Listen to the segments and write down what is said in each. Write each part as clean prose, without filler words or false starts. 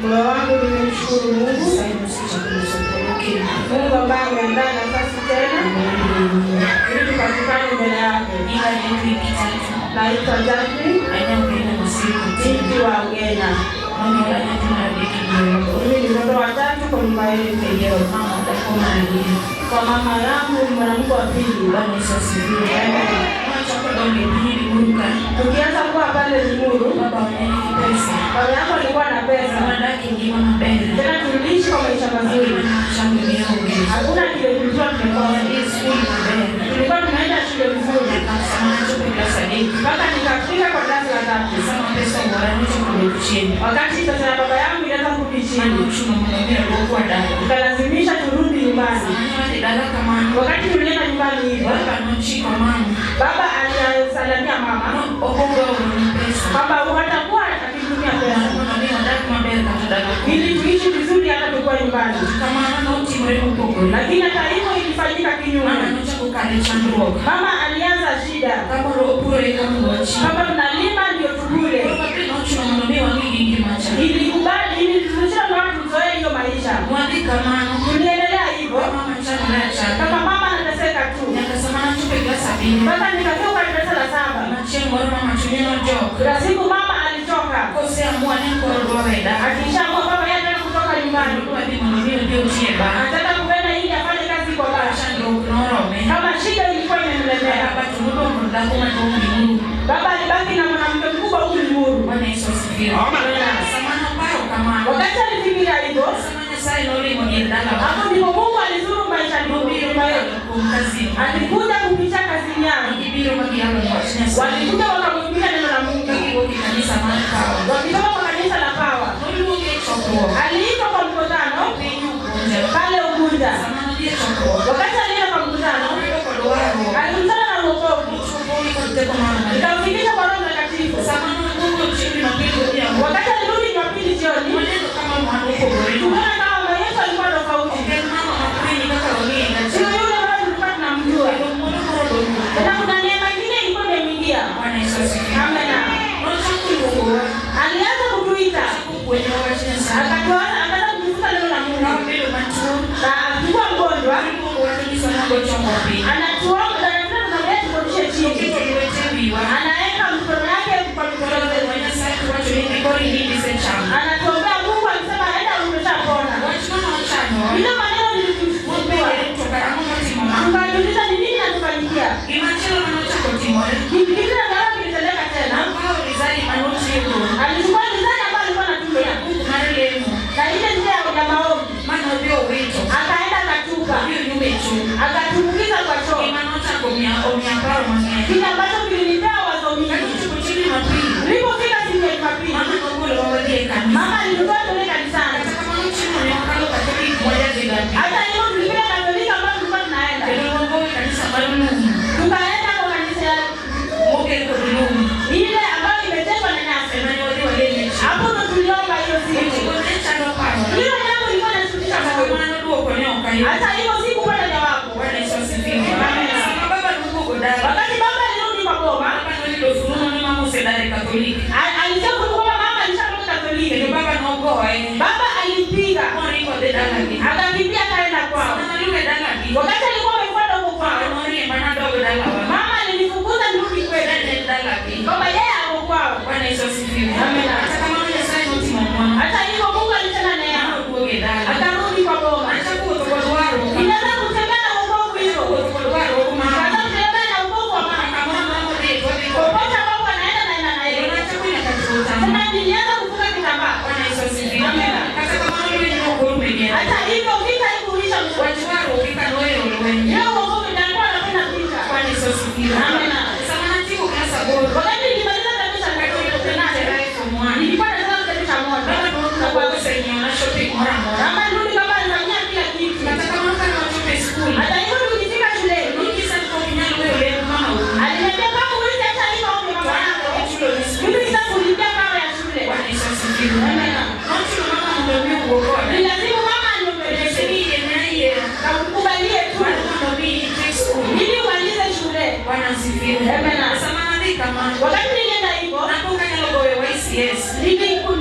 Moyo wangu nimemshukuru Mungu. Mungu ambaye ameandaa nafasi tena ili tupatikane mbele yake. Naitwa Jacqueline, binti wa Ugenya. Mimi ni mtoto wa tatu kwa nyumba yetu. Kwa mama yangu ni mwanamke wa pili. Tukianza kuwa pale Limuru, baba yangu alikuwa na pesa. Tena tuliishi kwa maisha mazuri. Hakuna kile tulikuwa tumekosa. Tulikuwa tunaenda shule vizuri. Mpaka nikafika kwa darasa la 3. Wakati pesa ya baba yangu ilianza kurudi chini, tukalazimisha turudi nyumbani. Wakati tulienda nyumbani hivi, baba alisalamia mama kwamba hatakuwa akitumia pesa ili tuishi vizuri hata tulikuwa nyumbani. Lakini hata hivyo ilifanyika kinyume. Mama alianza shida. Kama tunalima ndio tukule. Ilikubali, ilizusha watu tuzoe hiyo maisha. Tuliendelea hivyo. Kama mama anateseka tu. Mpaka nikatoka darasa la 7. Kila siku mama alitoka. Akishaamua baba yake anataka kutoka nyumbani. Anataka kuenda ili afanye kazi kwa baba. Kama shida ilikuwa imemlemea. Baba alibaki na mwanamke mkubwa huko Limuru. Wakati alifikiria hivyo, hapo ndipo Mungu alizuru maisha yetu. Alikuja kupitia kazini yangu. Walikuja wakamwambia neno la Mungu. Wakitoka kwa kanisa la Power. Aliitwa kwa mkutano pale Ugunja. Wakati alienda kwa mkutano, alikutana na wokovu. Nikamfikisha kwa Roho Mtakatifu. Wakati alirudi Jumapili jioni, tukaona kama Yesu alikuwa tofauti. Sio yule ambaye tulikuwa tunamjua. Na kuna neema nyingine ilikuwa imeingia. Amen. Alianza kutuita. Akaanza kujifunza neno la Mungu. Na alikuwa mgonjwa. Anatuomba na tunamleta kwa chini. Anaeka mkono yake kwa mkono anatuombea Mungu alisema aenda umeshapona. Ile maneno nilikusikia. Tukajiuliza ni nini natufanyikia? Kitu na kilitendeka tena. Alikuwa mzani ambaye alikuwa anatumia. Na ile njia ya maombi. Akaenda akatuka. Akatumbukiza kwa choo. Kile ambacho kilinipea wazo mingi. Nilipofika siku ya Jumapili, mama alikuwa tole kanisani. Hata hivyo tulipenda Katolika ambapo tulikuwa tunaenda. Tukaenda kwa kanisa ile ambayo imetengwa na nyasi. Hapo ndo tuliomba hiyo siku. Hilo jambo lilikuwa linashutisha moyo. Hata hivyo sikupata jawabu. Wakati baba alirudi kwa boma, alisema kwamba mama alishakuwa Katoliki. Baba alimpiga. Akakimbia kaenda kwao. Wakati alikuwa amekwenda huko kwao, mama alinifukuza nirudi kwetu. Kwamba yeye ako kwao. Amen. Hata hivyo Mungu alitenda neema. Akarudi kwa boma. Nilianza kutembea na wokovu hiyo. Nilianza kutembea na wokovu wa mama. Popote ambapo anaenda na yeye. Tena nilianza kufunga kitambaa. Amen. Hata hivyo vita haikuisha mwanzo. Leo wokovu ndio anapenda vita. Amen. Wakati nilimaliza kabisa nilikuwa nataka kabisa moja. Kama nirudi kama nifanyia kila kitu. Hata hivyo tulifika shule. Aliniambia kama uliza hata hivyo au mama yako. Mimi nitakulipia kama ya shule. Amen. Ni lazima mama aniongeleshe. Na ukubalie tu. Ili uanze shule. Amen. Wakati nilienda hivyo, nilikuwa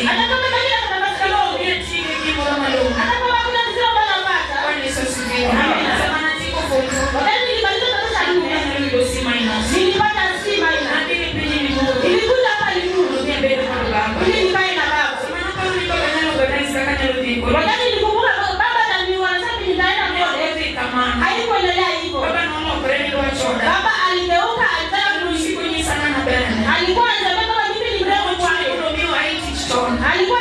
matin. Hata kama kile kuna maskalo. Ni tiki kimoro malo. Hata kama kuna kitu bana pata. Kwani sasa hivi. Samana tiko foto. Wakati nilimaliza darasa la 4, ndio C-. nilipata C-. Na pili pili ni nuru. Nilikuja hapa Ikulu. Ni mbele kwa baba. Ili nikae na baba. Samana kwa niko kanyalo organize kanyalo tiko. Wakati nilikumbuka baba ataniwa sasa nitaenda kule. Kama haikuendelea hivyo. Baba naona kureni kwa choda. Baba aligeuka alitaka kushiko nyinyi sana na bene. Alikuwa anasema kama mimi ni mrembo kwa hiyo. Ndio mimi haiti chona. Alikuwa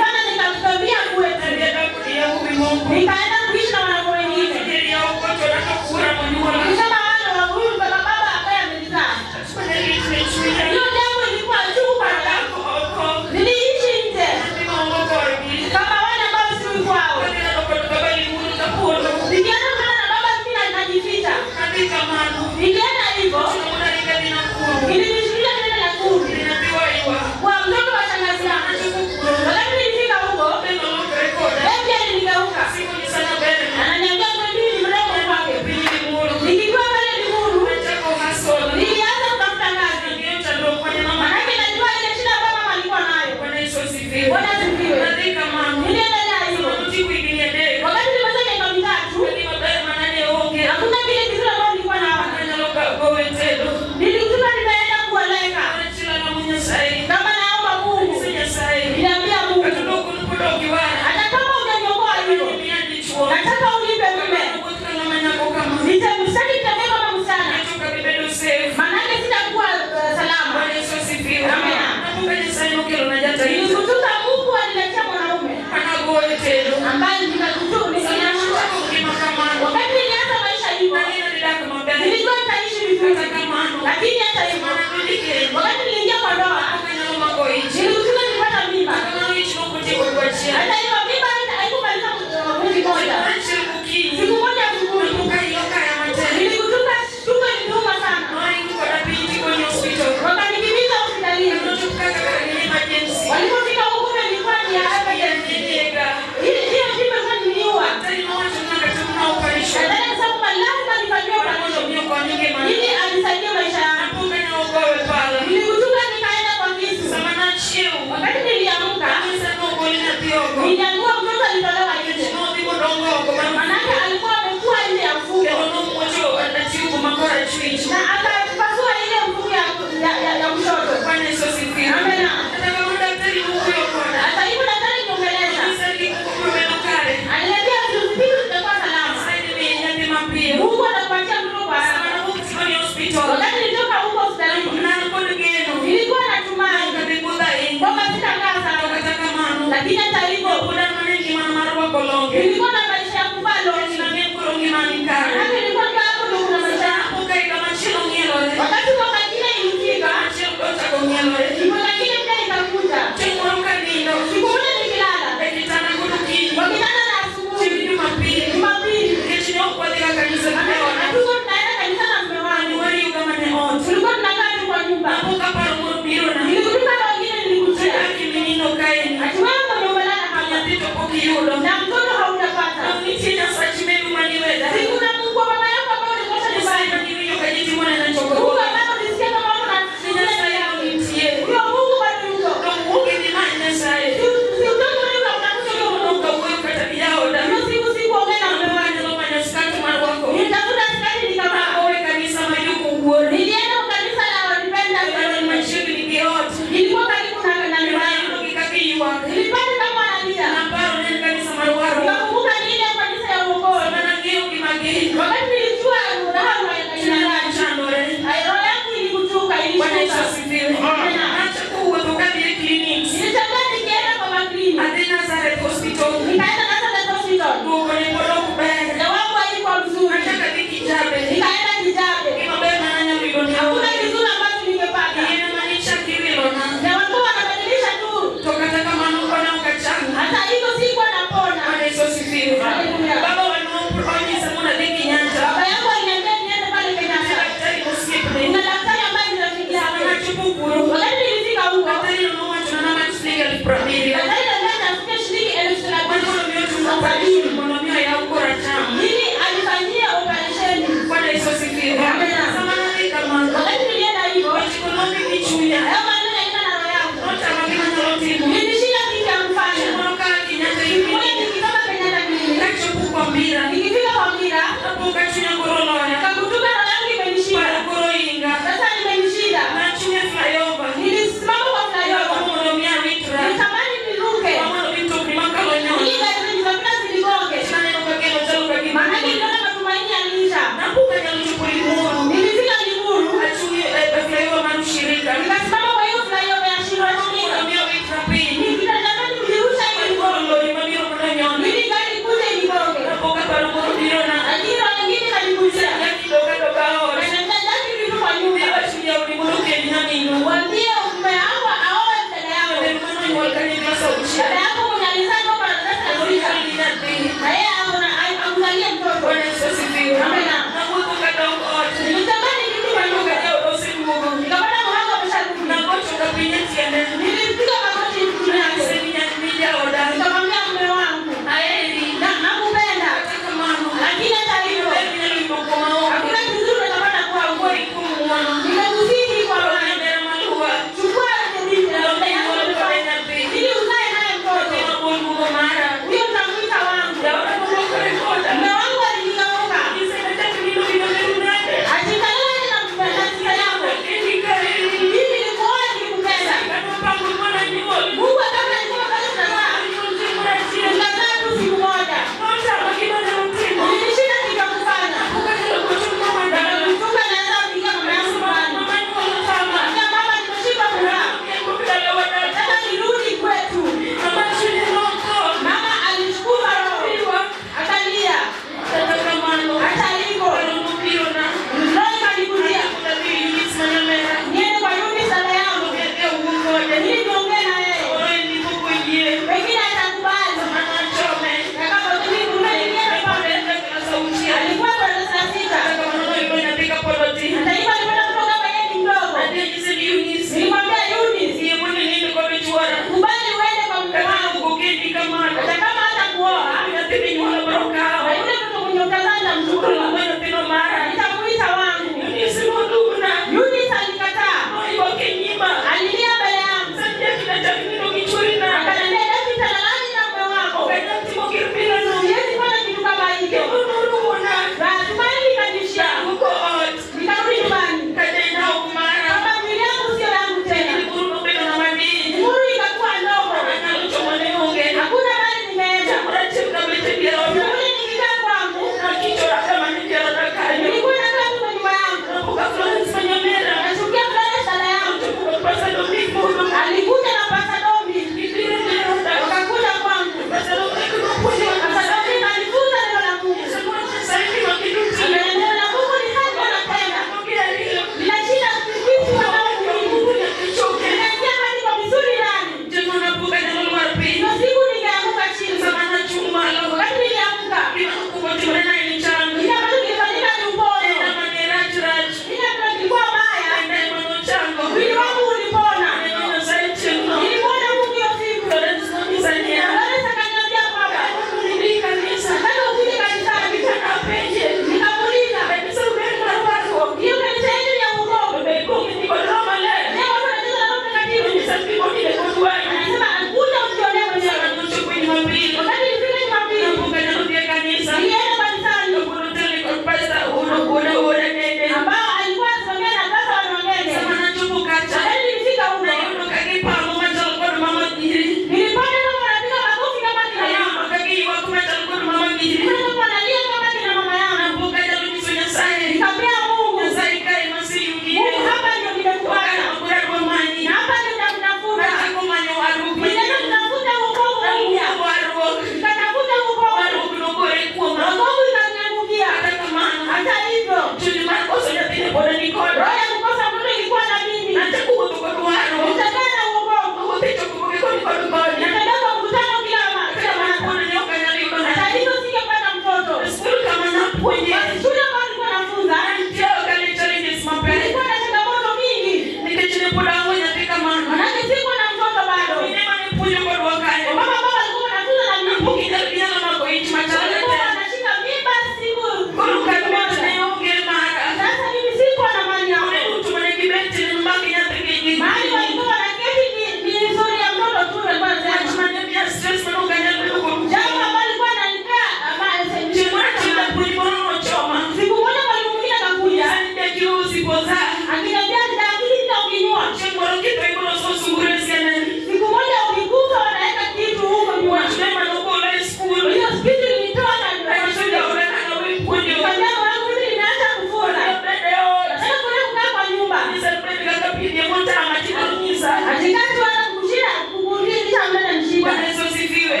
kanisa. Atikati wana kushira kukulisha mleta mshida. Bwana Yesu asifiwe.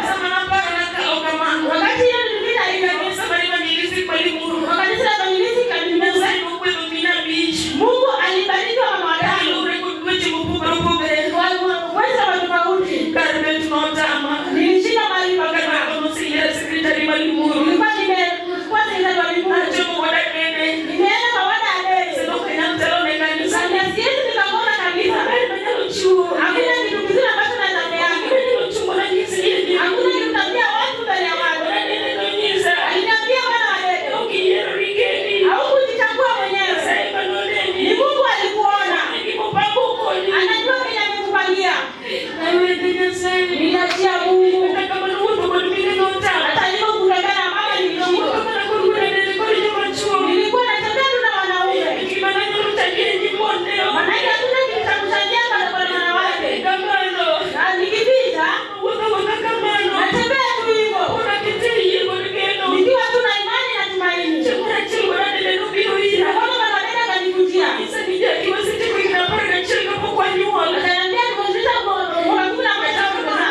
Sasa napaka na kama wakati hiyo nilipita hiyo kanisa bali evangelist kweli Mungu. wakati sasa evangelist kanisa Mungu mina beach. Mungu alibariki wa mwanadamu. Ule kutuache mpupa mpupa. Waweza tofauti. Karne tunotama. Nilishinda mahali pa Kama kama sija sekretari bali Mungu. nilikuwa nimekuwa tena bali Mungu. Acha Mungu wadakene. Nimeenda kwa wada ade. Sasa kuna mtalo na kanisa. Sasa siwezi nikaona kabisa. Hakuna kitu kizuri ambacho natambea. Hakuna kitu tabia watu mbele ya watu. Aliniambia bwana wadede. Haukujitambua mwenyewe. Ni Mungu alikuona. Anajua kile amekupangia. Ninaachia Mungu. Hata hivyo kutembea na mama nilishindwa. Nilikuwa natembea tu na wanaume. Maanake hakuna kitu cha kushangia kwa wanawake. Na nikipita natembea tu hivyo. Nikiwa tu na imani na tumaini. Na kama wanadada wanikujia. Ataniambia nikuuliza kwa kuna mtazamo sana.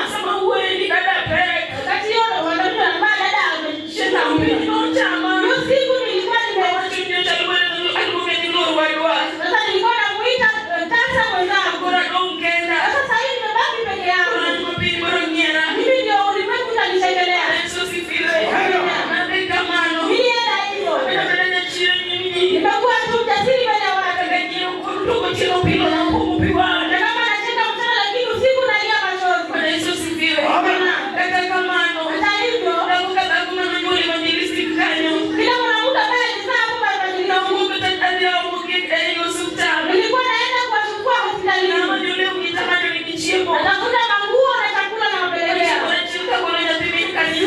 Wakati hiyo wanadada wanambaa dada ameshika umri. Hiyo siku nilikuwa sasa nilikuwa namuita tasa mwenzangu. Sasa hivi nimebaki peke yangu. Mimi ndio ulimwengu utanitegemea. Nilienda hivyo. Nimekuwa tu mjasiri mbele ya watu. Na kama nacheka mchana lakini usiku nalia machozi. Hata hivyo kila mwanamke ambaye alizaa kwa nilikuwa naenda kuwachukua hospitalini. Natafuta manguo na chakula na mapelekea.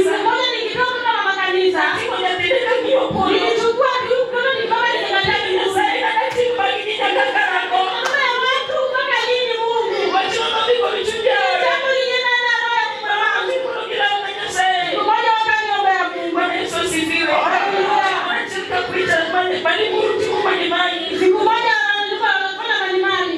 Siku moja nikitoka kama mama kanisa. Nilichukua tu kama ni baba nikangalia Mungu. Mama ya watu mpaka lini Mungu? Jambo lingine na roho ya Mungu wangu. Siku moja wakaniombea Mungu. Siku moja nilikuwa nafanya malimani.